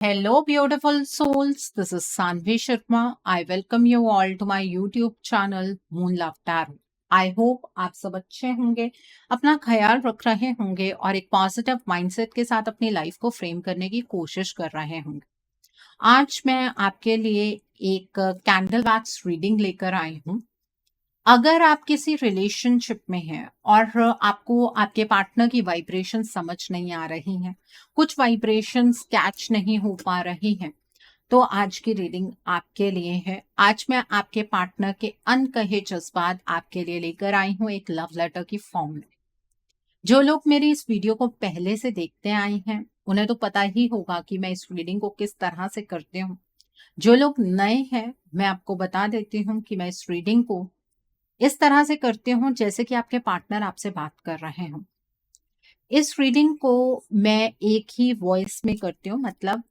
Hello, beautiful souls. This is Sanvi Sharma. I welcome you all to my YouTube channel Moon Love Tarot. I hope आप सब अच्छे होंगे, अपना ख्याल रख रहे होंगे और एक पॉजिटिव माइंडसेट के साथ अपनी लाइफ को फ्रेम करने की कोशिश कर रहे होंगे। आज मैं आपके लिए एक कैंडल वैक्स रीडिंग लेकर आई हूँ। अगर आप किसी रिलेशनशिप में हैं और आपको आपके पार्टनर की वाइब्रेशन समझ नहीं आ रही हैं, कुछ वाइब्रेशंस कैच नहीं हो पा रही हैं, तो आज की रीडिंग आपके लिए है। आज मैं आपके पार्टनर के अनकहे जज्बात आपके लिए लेकर आई हूँ एक लव लेटर की फॉर्म में। जो लोग मेरी इस वीडियो को पहले से देखते आए हैं, उन्हें तो पता ही होगा कि मैं इस रीडिंग को किस तरह से करती हूँ। जो लोग नए हैं, मैं आपको बता देती हूँ कि मैं इस रीडिंग को इस तरह से करती हूँ जैसे कि आपके पार्टनर आपसे बात कर रहे हों। इस रीडिंग को मैं एक ही वॉइस में करती हूँ, मतलब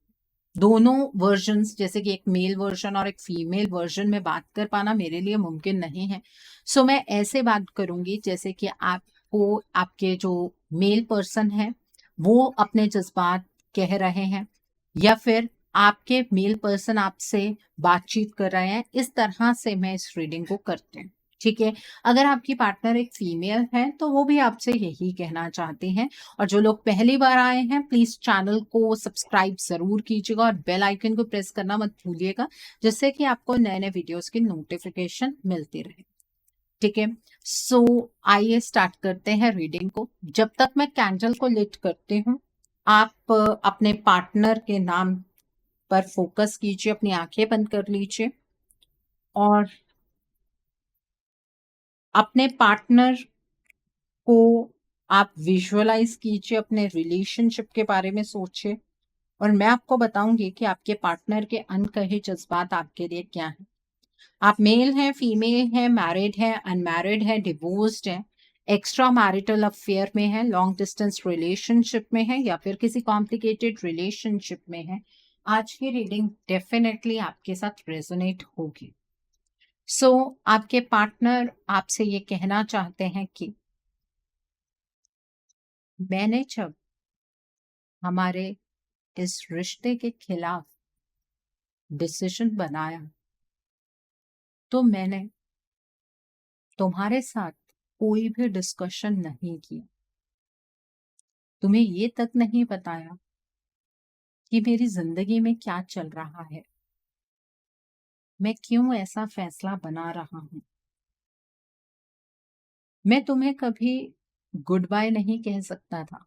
दोनों वर्जन्स, जैसे कि एक मेल वर्जन और एक फीमेल वर्जन में बात कर पाना मेरे लिए मुमकिन नहीं है। सो मैं ऐसे बात करूंगी जैसे कि आपको आपके जो मेल पर्सन है वो अपने जज्बात कह रहे हैं, या फिर आपके मेल पर्सन आपसे बातचीत कर रहे हैं। इस तरह से मैं इस रीडिंग को करती हूँ। ठीक है। अगर आपकी पार्टनर एक फीमेल है तो वो भी आपसे यही कहना चाहते हैं। और जो लोग पहली बार आए हैं, प्लीज चैनल को सब्सक्राइब जरूर कीजिएगा और बेल आइकन को प्रेस करना मत भूलिएगा, जिससे कि आपको नए नए वीडियोस की नोटिफिकेशन मिलती रहे। ठीक है। सो आइए स्टार्ट करते हैं रीडिंग को। जब तक मैं कैंडल को लिट करती हूँ, आप अपने पार्टनर के नाम पर फोकस कीजिए, अपनी आंखें बंद कर लीजिए और अपने पार्टनर को आप विजुअलाइज कीजिए, अपने रिलेशनशिप के बारे में सोचिए और मैं आपको बताऊंगी कि आपके पार्टनर के अनकहे जज्बात आपके लिए क्या हैं। आप मेल हैं, फीमेल हैं, मैरिड हैं, अनमैरिड हैं, डिवोर्स्ड हैं, एक्स्ट्रा मैरिटल अफेयर में है, लॉन्ग डिस्टेंस रिलेशनशिप में है, या फिर किसी कॉम्प्लिकेटेड रिलेशनशिप में है। आज की रीडिंग डेफिनेटली आपके साथ रेजोनेट होगी। सो आपके पार्टनर आपसे ये कहना चाहते हैं कि मैंने जब हमारे इस रिश्ते के खिलाफ डिसीजन बनाया तो मैंने तुम्हारे साथ कोई भी डिस्कशन नहीं किया, तुम्हें ये तक नहीं बताया कि मेरी जिंदगी में क्या चल रहा है, मैं क्यों ऐसा फैसला बना रहा हूं। मैं तुम्हें कभी गुड बाय नहीं कह सकता था।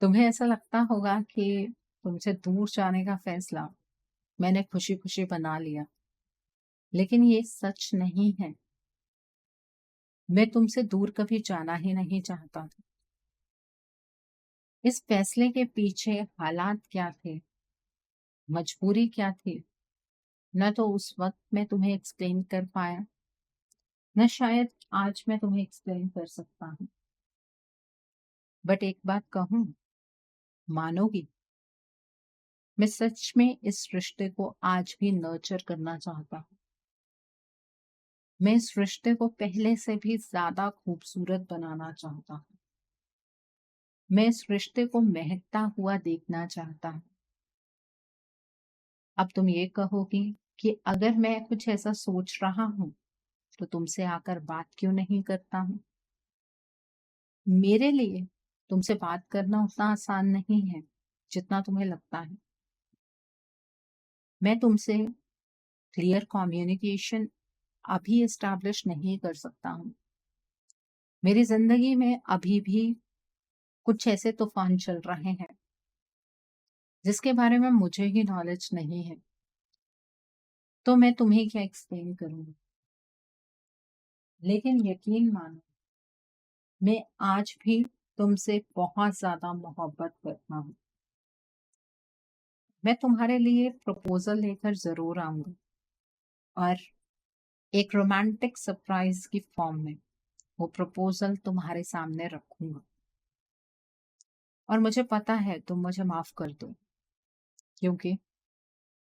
तुम्हें ऐसा लगता होगा कि तुमसे दूर जाने का फैसला मैंने खुशी खुशी बना लिया, लेकिन ये सच नहीं है। मैं तुमसे दूर कभी जाना ही नहीं चाहता था। इस फैसले के पीछे हालात क्या थे, मजबूरी क्या थी, न तो उस वक्त मैं तुम्हें एक्सप्लेन कर पाया, न शायद आज मैं तुम्हें एक्सप्लेन कर सकता हूँ। बट एक बात कहूँ, मानोगी, मैं सच में इस रिश्ते को आज भी नर्चर करना चाहता हूँ। मैं इस रिश्ते को पहले से भी ज्यादा खूबसूरत बनाना चाहता हूँ। मैं इस रिश्ते को महकता हुआ देखना चाहता हूँ। अब तुम ये कहोगी कि अगर मैं कुछ ऐसा सोच रहा हूँ तो तुमसे आकर बात क्यों नहीं करता हूँ। मेरे लिए तुमसे बात करना उतना आसान नहीं है जितना तुम्हें लगता है। मैं तुमसे क्लियर कम्युनिकेशन अभी एस्टैब्लिश नहीं कर सकता हूँ। मेरी जिंदगी में अभी भी कुछ ऐसे तूफान चल रहे हैं जिसके बारे में मुझे ही नॉलेज नहीं है, तो मैं तुम्हें क्या एक्सप्लेन करूंगी। लेकिन यकीन मानो, मैं आज भी तुमसे बहुत ज्यादा मोहब्बत करता हूँ। मैं तुम्हारे लिए प्रपोजल लेकर जरूर आऊंगी और एक रोमांटिक सरप्राइज की फॉर्म में वो प्रपोजल तुम्हारे सामने रखूंगा। और मुझे पता है तुम मुझे माफ कर दो, क्योंकि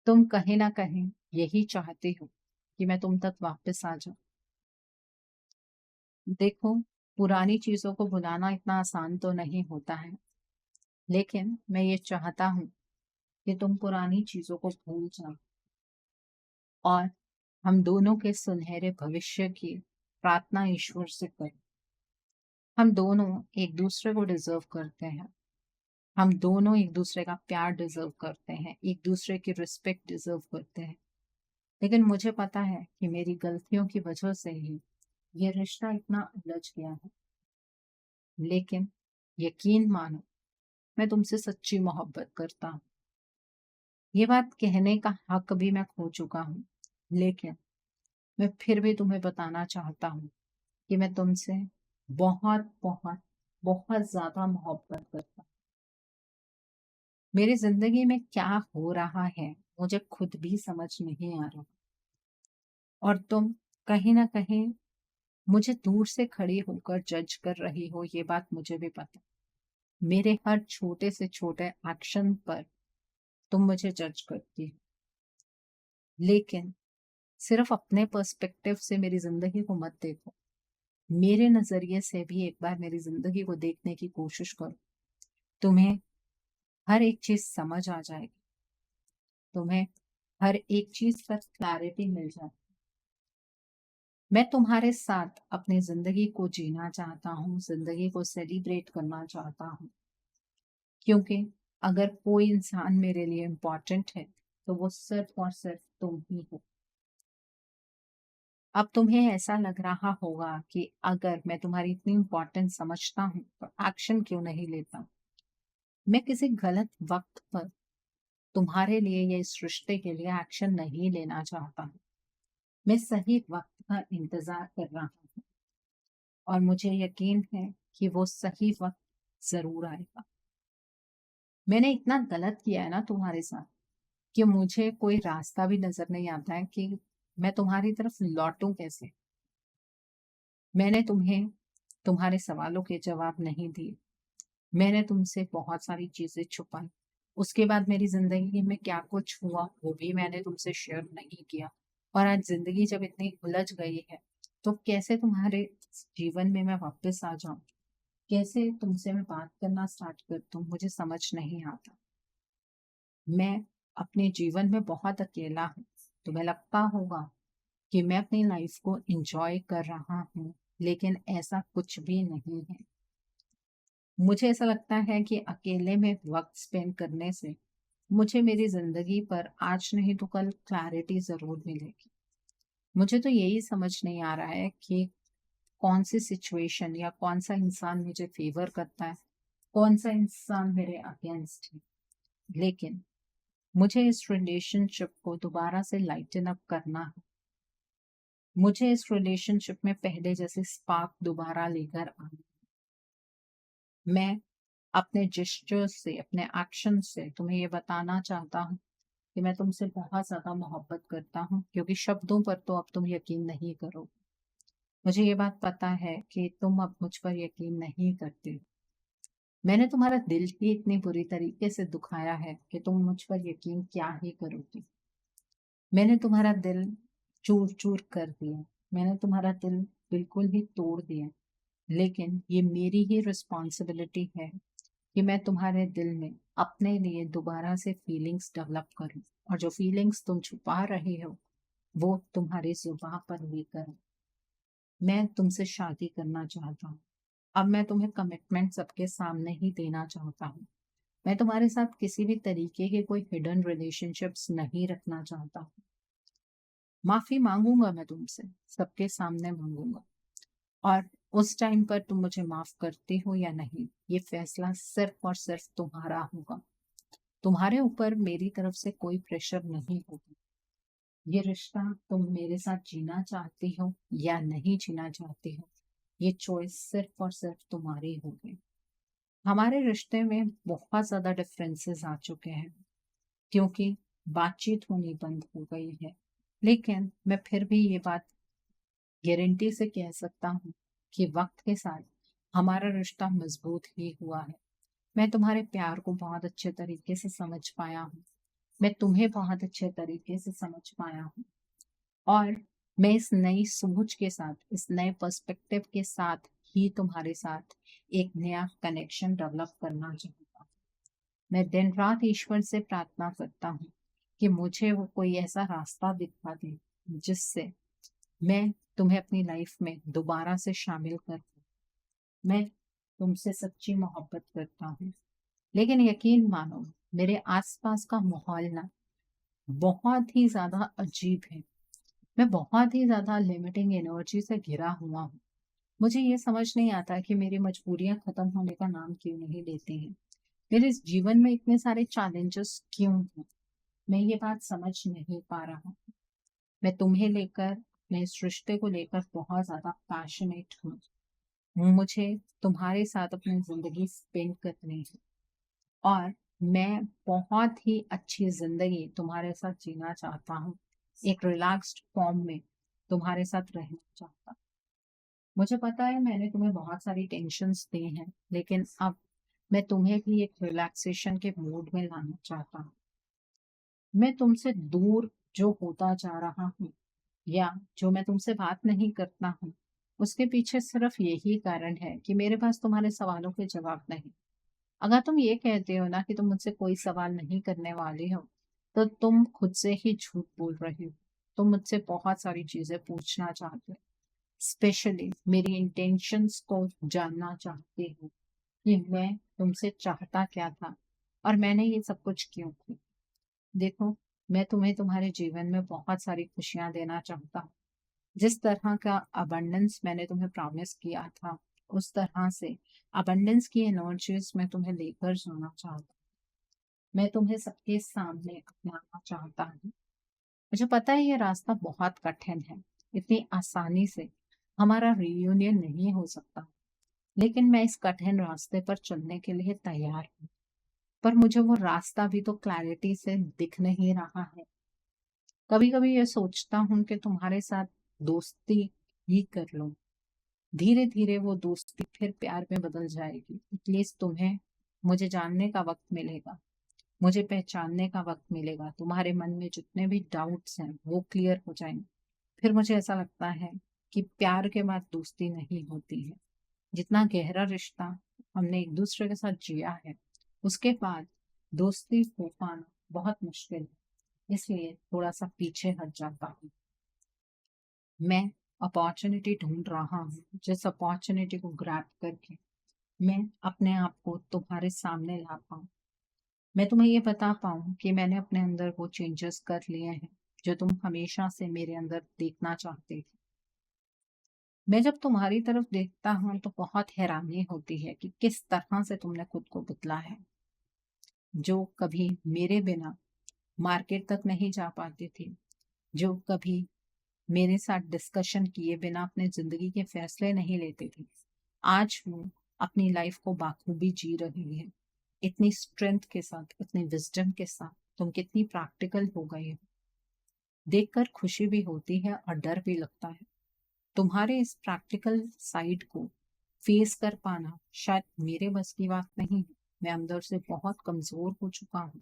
तुम कहीं ना कहीं यही चाहते हो कि मैं तुम तक वापस आ जाऊं। देखो, पुरानी चीजों को भुलाना इतना आसान तो नहीं होता है, लेकिन मैं ये चाहता हूँ कि तुम पुरानी चीजों को भूल जाओ और हम दोनों के सुनहरे भविष्य की प्रार्थना ईश्वर से करें। हम दोनों एक दूसरे को डिजर्व करते हैं। हम दोनों एक दूसरे का प्यार डिजर्व करते हैं, एक दूसरे की रिस्पेक्ट डिजर्व करते हैं। लेकिन मुझे पता है कि मेरी गलतियों की वजह से ही ये रिश्ता इतना उलझ गया है। लेकिन यकीन मानो, मैं तुमसे सच्ची मोहब्बत करता हूँ। ये बात कहने का हक भी मैं खो चुका हूँ, लेकिन मैं फिर भी तुम्हें बताना चाहता हूँ कि मैं तुमसे बहुत बहुत बहुत ज्यादा मोहब्बत करता हूँ। मेरी जिंदगी में क्या हो रहा है मुझे खुद भी समझ नहीं आ रहा, और तुम कहीं ना कहीं मुझे दूर से खड़ी होकर जज कर रही हो, ये बात मुझे भी पता। मेरे हर छोटे से छोटे एक्शन पर तुम मुझे जज करती हो, लेकिन सिर्फ अपने पर्सपेक्टिव से मेरी जिंदगी को मत देखो। मेरे नजरिए से भी एक बार मेरी जिंदगी को देखने की कोशिश करो। तुम्हें हर एक चीज समझ आ जाएगी। तुम्हें हर एक चीज पर क्लैरिटी मिल जाएगी। मैं तुम्हारे साथ अपनी जिंदगी को जीना चाहता हूँ, जिंदगी को सेलिब्रेट करना चाहता हूँ, क्योंकि अगर कोई इंसान मेरे लिए इम्पोर्टेंट है तो वो सिर्फ और सिर्फ तुम ही हो। अब तुम्हें ऐसा लग रहा होगा कि अगर मैं तुम्हारी इतनी इम्पोर्टेंस समझता हूँ तो एक्शन क्यों नहीं लेता। मैं किसी गलत वक्त पर तुम्हारे लिए या इस रिश्ते के लिए एक्शन नहीं लेना चाहता हूँ। मैं सही वक्त का इंतजार कर रहा हूँ, और मुझे यकीन है कि वो सही वक्त जरूर आएगा। मैंने इतना गलत किया है ना तुम्हारे साथ कि मुझे कोई रास्ता भी नजर नहीं आता है कि मैं तुम्हारी तरफ लौटूं कैसे। मैंने तुम्हें तुम्हारे सवालों के जवाब नहीं दिए। मैंने तुमसे बहुत सारी चीजें छुपाई। उसके बाद मेरी जिंदगी में क्या कुछ हुआ वो भी मैंने तुमसे शेयर नहीं किया। और आज जिंदगी जब इतनी उलझ गई है तो कैसे तुम्हारे जीवन में मैं वापस आ जाऊं, कैसे तुमसे मैं बात करना स्टार्ट कर दूं, मुझे समझ नहीं आता। मैं अपने जीवन में बहुत अकेला हूँ। तुम्हें लगता होगा कि मैं अपनी लाइफ को एंजॉय कर रहा हूँ, लेकिन ऐसा कुछ भी नहीं है। मुझे ऐसा लगता है कि अकेले में वक्त स्पेंड करने से मुझे मेरी जिंदगी पर आज नहीं तो कल क्लैरिटी जरूर मिलेगी। मुझे तो यही समझ नहीं आ रहा है कि कौन सी सिचुएशन या कौन सा इंसान मुझे फेवर करता है, कौन सा इंसान मेरे अगेंस्ट है। लेकिन मुझे इस रिलेशनशिप को दोबारा से लाइटन अप करना है। मुझे इस रिलेशनशिप में पहले जैसे स्पार्क दोबारा लेकर आना। मैं अपने जेस्चर से, अपने एक्शन से तुम्हें ये बताना चाहता हूँ कि मैं तुमसे बहुत ज्यादा मोहब्बत करता हूँ, क्योंकि शब्दों पर तो अब तुम यकीन नहीं करो। मुझे ये बात पता है कि तुम अब मुझ पर यकीन नहीं करते। मैंने तुम्हारा दिल ही इतनी बुरी तरीके से दुखाया है कि तुम मुझ पर यकीन क्या ही करोगे। मैंने तुम्हारा दिल चूर चूर कर दिया। मैंने तुम्हारा दिल बिल्कुल ही तोड़ दिया। लेकिन ये मेरी ही रिस्पॉन्सिबिलिटी है कि मैं तुम्हारे दिल में अपने लिए दोबारा से फीलिंग्स डेवलप करूं, और जो फीलिंग्स तुम छुपा रहे हो वो तुम्हारी जुबान पर लेकर मैं तुमसे शादी करना चाहता हूँ। अब मैं तुम्हें कमिटमेंट सबके सामने ही देना चाहता हूँ। मैं तुम्हारे साथ किसी भी तरीके के कोई हिडन रिलेशनशिप्स नहीं रखना चाहता हूँ। माफी मांगूंगा मैं तुमसे, सबके सामने मांगूंगा, और उस टाइम पर तुम मुझे माफ करते हो या नहीं ये फैसला सिर्फ और सिर्फ तुम्हारा होगा। तुम्हारे ऊपर मेरी तरफ से कोई प्रेशर नहीं होगा। ये रिश्ता तुम मेरे साथ जीना चाहती हो या नहीं जीना चाहती हो, ये चॉइस सिर्फ और सिर्फ तुम्हारी होगी। हमारे रिश्ते में बहुत ज्यादा डिफरेंसेस आ चुके हैं, क्योंकि बातचीत होनी बंद हो गई है। लेकिन मैं फिर भी ये बात गारंटी से कह सकता हूँ कि वक्त के साथ हमारा रिश्ता मजबूत ही हुआ है। मैं तुम्हारे प्यार को बहुत अच्छे तरीके से समझ पाया हूँ। मैं तुम्हें बहुत अच्छे तरीके से समझ पाया हूँ, और मैं इस नई सोच के साथ, इस नए पर्सपेक्टिव के साथ ही तुम्हारे साथ एक नया कनेक्शन डेवलप करना चाहूंगा। मैं दिन रात ईश्वर से प्रार्थना करता हूँ कि मुझे वो कोई ऐसा रास्ता दिखा दे जिससे मैं तुम्हें अपनी लाइफ में दोबारा से शामिल कर दूं। मैं तुमसे सच्ची मोहब्बत करता हूँ, लेकिन यकीन मानो मेरे आसपास का माहौल ना बहुत ही ज़्यादा अजीब है। मैं बहुत ही ज़्यादा लिमिटिंग एनर्जी से घिरा हुआ हूँ। मुझे ये समझ नहीं आता कि मेरी मजबूरियाँ खत्म होने का नाम क्यों नहीं लेती हैं। मेरे इस जीवन में इतने सारे चैलेंजेस क्यों हैं? मैं ये बात समझ नहीं पा रहा हूँ। मैं तुम्हें लेकर, मैं इस रिश्ते को लेकर बहुत ज़्यादा पैशनेट हूँ। मुझे तुम्हारे साथ अपनी ज़िंदगी स्पेंड करनी है और मैं बहुत ही अच्छी ज़िंदगी तुम्हारे साथ जीना चाहता हूँ। एक रिलैक्स्ड फॉर्म में तुम्हारे साथ रहना चाहता हूँ। मुझे पता है मैंने तुम्हें बहुत सारी टेंशन्स दी हैं, लेकिन अब मैं तुम्हें भी एक रिलैक्सेशन के मूड में लाना चाहता हूँ। मैं तुमसे दूर जो होता जा रहा हूँ या जो मैं तुमसे बात नहीं करता हूँ, उसके पीछे सिर्फ यही कारण है कि मेरे पास तुम्हारे सवालों के जवाब नहीं। अगर तुम ये कहते हो ना कि तुम मुझसे कोई सवाल नहीं करने वाले हो, तो तुम खुद से ही झूठ बोल रहे हो। तुम मुझसे बहुत सारी चीजें पूछना चाहते हो, स्पेशली मेरी इंटेंशंस को जानना चाहते हो कि मैं तुमसे चाहता क्या था और मैंने ये सब कुछ क्यों किया। देखो, मैं तुम्हें तुम्हारे जीवन में बहुत सारी खुशियां देना चाहता हूँ। जिस तरह का अबंडेंस मैंने तुम्हें प्रॉमिस किया था, उस तरह से अबंडेंस की एनर्जीज मैं तुम्हें लेकर जाना चाहता हूँ। मैं तुम्हें सबके सामने अपनाना चाहता हूँ। मुझे पता है ये रास्ता बहुत कठिन है। इतनी आसानी से हमारा रियूनियन नहीं हो सकता, लेकिन मैं इस कठिन रास्ते पर चलने के लिए तैयार हूँ। पर मुझे वो रास्ता भी तो क्लैरिटी से दिख नहीं रहा है। कभी कभी ये सोचता हूँ कि तुम्हारे साथ दोस्ती ही कर लूं। धीरे धीरे वो दोस्ती फिर प्यार में बदल जाएगी। एटलीस्ट तुम्हें मुझे जानने का वक्त मिलेगा, मुझे पहचानने का वक्त मिलेगा। तुम्हारे मन में जितने भी डाउट्स हैं वो क्लियर हो जाएंगे। फिर मुझे ऐसा लगता है कि प्यार के बाद दोस्ती नहीं होती है। जितना गहरा रिश्ता हमने एक दूसरे के साथ जिया है, उसके बाद दोस्ती हो पाना बहुत मुश्किल है। इसलिए थोड़ा सा पीछे हट जाता हूँ। मैं अपॉर्चुनिटी ढूंढ रहा हूँ जिस अपॉर्चुनिटी को ग्रैब करके मैं अपने आप को तुम्हारे सामने ला पाऊँ। मैं तुम्हें ये बता पाऊँ कि मैंने अपने अंदर वो चेंजेस कर लिए हैं जो तुम हमेशा से मेरे अंदर देखना चाहते थे। मैं जब तुम्हारी तरफ देखता हूँ तो बहुत हैरानी होती है कि किस तरह से तुमने खुद को बदला है। जो कभी मेरे बिना मार्केट तक नहीं जा पाती थी, जो कभी मेरे साथ डिस्कशन किए बिना अपने जिंदगी के फैसले नहीं लेती थी, आज वो अपनी लाइफ को बाखूबी जी रही है। इतनी स्ट्रेंथ के साथ, इतनी विजडम के साथ तुम कितनी प्रैक्टिकल हो गई हो। देखकर खुशी भी होती है और डर भी लगता है। तुम्हारे इस प्रैक्टिकल साइड को फेस कर पाना शायद मेरे बस की बात नहीं है। मैं अंदर से बहुत कमजोर हो चुका हूँ,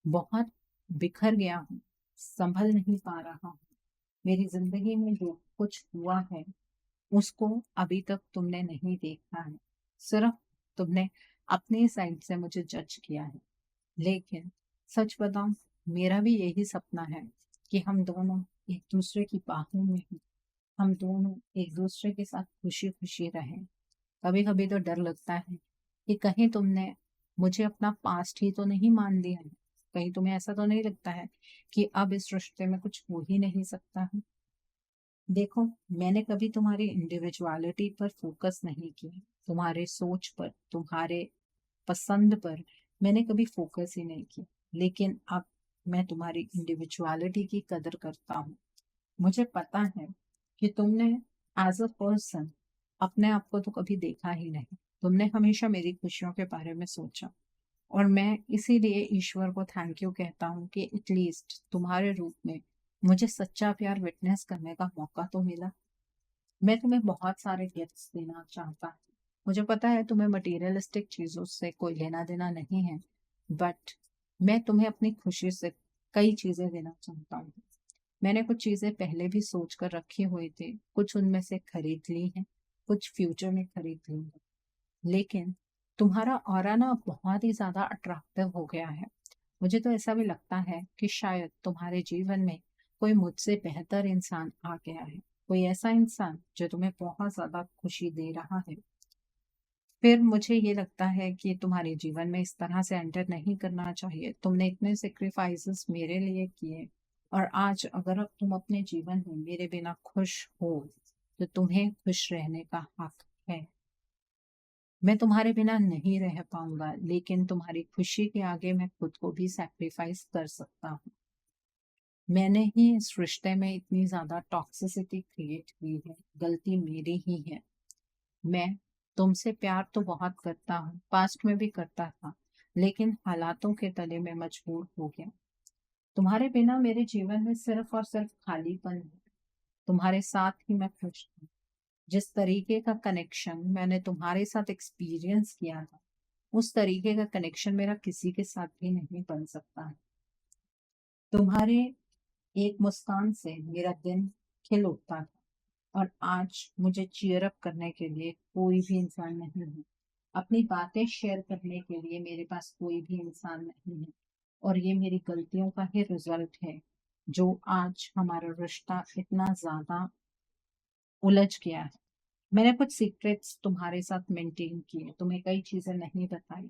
बहुत बिखर गया हूँ, संभल नहीं पा रहा हूँ। मेरी जिंदगी में जो कुछ हुआ है उसको अभी तक तुमने नहीं देखा है। सिर्फ तुमने अपने साइड से मुझे जज किया है। लेकिन सच बताऊं, मेरा भी यही सपना है कि हम दोनों एक दूसरे की बाहों में हों। हम दोनों एक दूसरे के साथ खुशी खुशी रहें। कभी कभी तो डर लगता है कि कहीं तुमने मुझे अपना पास्ट ही तो नहीं मान लिया है। कहीं तुम्हें ऐसा तो नहीं लगता है कि अब इस रिश्ते में कुछ हो ही नहीं सकता है। देखो, मैंने कभी तुम्हारी इंडिविजुअलिटी पर फोकस नहीं किया। तुम्हारे सोच पर, तुम्हारे पसंद पर मैंने कभी फोकस ही नहीं किया। लेकिन अब मैं तुम्हारी इंडिविजुअलिटी की कदर करता हूँ। मुझे पता है कि तुमने एज अ पर्सन अपने आप को तो कभी देखा ही नहीं। तुमने हमेशा मेरी खुशियों के बारे में सोचा और मैं इसीलिए ईश्वर को थैंक यू कहता हूँ कि एटलीस्ट तुम्हारे रूप में मुझे सच्चा प्यार विटनेस करने का मौका तो मिला। मैं तुम्हें बहुत सारे गिफ्ट्स देना चाहता हूँ। मुझे पता है तुम्हें मटेरियलिस्टिक चीजों से कोई लेना देना नहीं है, बट मैं तुम्हें अपनी खुशी से कई चीजें देना चाहता हूँ। मैंने कुछ चीजें पहले भी सोच कर रखी हुई थी, कुछ उनमें से खरीद ली हैं, कुछ फ्यूचर में खरीद लूंगा। लेकिन तुम्हारा ऑरा ना बहुत ही ज़्यादा अट्रैक्टिव हो गया है। मुझे तो ऐसा भी लगता है कि शायद तुम्हारे जीवन में कोई मुझसे बेहतर इंसान आ गया है। कोई ऐसा इंसान जो तुम्हें बहुत ज़्यादा खुशी दे रहा है। फिर मुझे ये लगता है कि तुम्हारे जीवन में इस तरह से एंटर नहीं करना चाहिए। तुमने इतने सैक्रिफाइसेस मेरे लिए किए और आज अगर अब तुम अपने जीवन में मेरे बिना खुश हो, तो तुम्हें खुश रहने का हक है। मैं तुम्हारे बिना नहीं रह पाऊंगा, लेकिन तुम्हारी खुशी के आगे मैं खुद को भी सैक्रिफाइस कर सकता हूँ। मैंने ही इस रिश्ते में इतनी ज्यादा टॉक्सिसिटी क्रिएट की है, गलती मेरी ही है। मैं तुमसे प्यार तो बहुत करता हूँ, पास्ट में भी करता था, लेकिन हालातों के तले में मजबूर हो गया। तुम्हारे बिना मेरे जीवन में सिर्फ और सिर्फ खालीपन है। तुम्हारे साथ ही मैं खुश हूँ। जिस तरीके का कनेक्शन मैंने तुम्हारे साथ एक्सपीरियंस किया था, उस तरीके का कनेक्शन मेरा किसी के साथ भी नहीं बन सकता है। तुम्हारे एक मुस्कान से मेरा दिन खिल उठता था और आज मुझे चीयर अप करने के लिए कोई भी इंसान नहीं है। अपनी बातें शेयर करने के लिए मेरे पास कोई भी इंसान नहीं है। और ये मेरी गलतियों का ही रिजल्ट है, जो आज हमारा रिश्ता इतना ज्यादा उलझ गया है। मैंने कुछ सीक्रेट्स तुम्हारे साथ मेंटेन किए, तुम्हें कई चीजें नहीं बताई,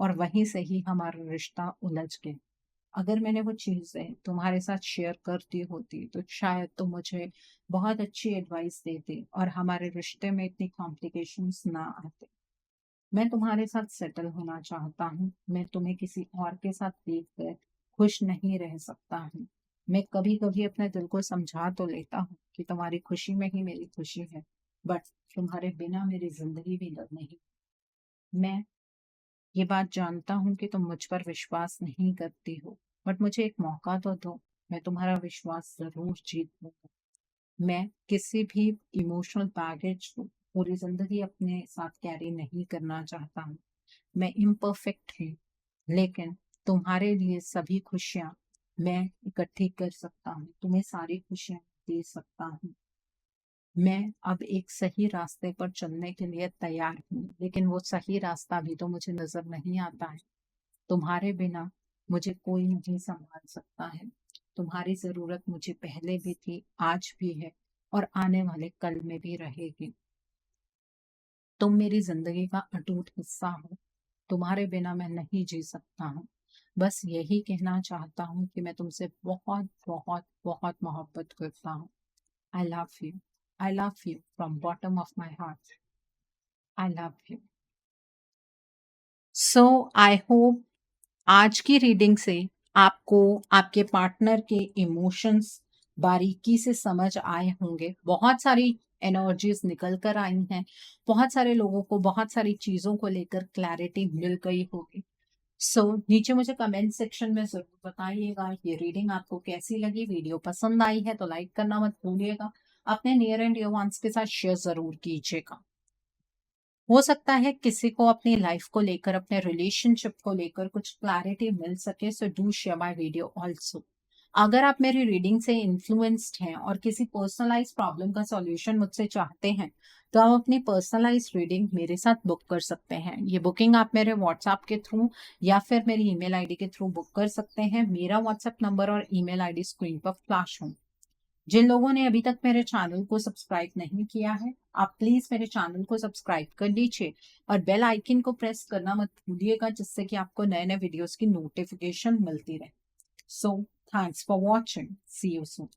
और वहीं से ही हमारा रिश्ता उलझ गया। अगर मैंने वो चीजें तुम्हारे साथ शेयर करती होती तो शायद तुम मुझे बहुत अच्छी एडवाइस देते और हमारे रिश्ते में इतनी कॉम्प्लिकेशंस ना आते। मैं तुम्हारे साथ सेटल होना चाहता हूँ। मैं तुम्हें किसी और के साथ देखकर खुश नहीं रह सकता हूँ। मैं कभी कभी अपने दिल को समझा तो लेता हूँ कि तुम्हारी खुशी में ही मेरी खुशी है, बट तुम्हारे बिना मेरी जिंदगी भी नहीं। मैं ये बात जानता हूँ कि तुम मुझ पर विश्वास नहीं करती हो, बट मुझे एक मौका तो दो। मैं तुम्हारा विश्वास जरूर जीत लूंगा। मैं किसी भी इमोशनल बैगेज को पूरी जिंदगी अपने साथ कैरी नहीं करना चाहता हूँ। मैं इम्परफेक्ट हूँ, लेकिन तुम्हारे लिए सभी खुशियाँ मैं इकट्ठी कर सकता हूँ, तुम्हें सारी खुशियाँ दे सकता हूँ। मैं अब एक सही रास्ते पर चलने के लिए तैयार हूँ, लेकिन वो सही रास्ता भी तो मुझे नजर नहीं आता है। तुम्हारे बिना मुझे कोई नहीं संभाल सकता है। तुम्हारी जरूरत मुझे पहले भी थी, आज भी है, और आने वाले कल में भी रहेगी। तुम मेरी जिंदगी का अटूट हिस्सा हो। तुम्हारे बिना मैं नहीं जी सकता हूँ। बस यही कहना चाहता हूँ कि मैं तुमसे बहुत बहुत बहुत मोहब्बत करता हूँ। I love you. I love you from bottom of my heart. I love you. So I hope आज की रीडिंग से आपको आपके पार्टनर के इमोशंस बारीकी से समझ आए होंगे। बहुत सारी एनर्जीज निकल कर आई हैं। बहुत सारे लोगों को बहुत सारी चीजों को लेकर क्लैरिटी मिल गई होगी। नीचे मुझे कमेंट सेक्शन में जरूर बताइएगा ये रीडिंग आपको कैसी लगी। वीडियो पसंद आई है तो लाइक करना मत भूलिएगा। अपने नियर एंड डियर वंस के साथ शेयर जरूर कीजिएगा। हो सकता है किसी को अपनी लाइफ को लेकर, अपने रिलेशनशिप को लेकर कुछ क्लैरिटी मिल सके, so do share my video also. अगर आप मेरी रीडिंग से इन्फ्लुएंस्ड हैं और किसी पर्सनलाइज प्रॉब्लम का सॉल्यूशन मुझसे चाहते हैं, तो आप अपनी पर्सनलाइज रीडिंग मेरे साथ बुक कर सकते हैं। ये बुकिंग आप मेरे व्हाट्सएप के थ्रू या फिर मेरी ईमेल आईडी के थ्रू बुक कर सकते हैं। मेरा व्हाट्सएप नंबर और ईमेल आईडी स्क्रीन पर फ्लैश हो। जिन लोगों ने अभी तक मेरे चैनल को सब्सक्राइब नहीं किया है, आप प्लीज मेरे चैनल को सब्सक्राइब कर लीजिए और बेल आइकन को प्रेस करना मत भूलिएगा, जिससे कि आपको नए नए वीडियोस की नोटिफिकेशन मिलती रहे। So thanks for watching. See you soon.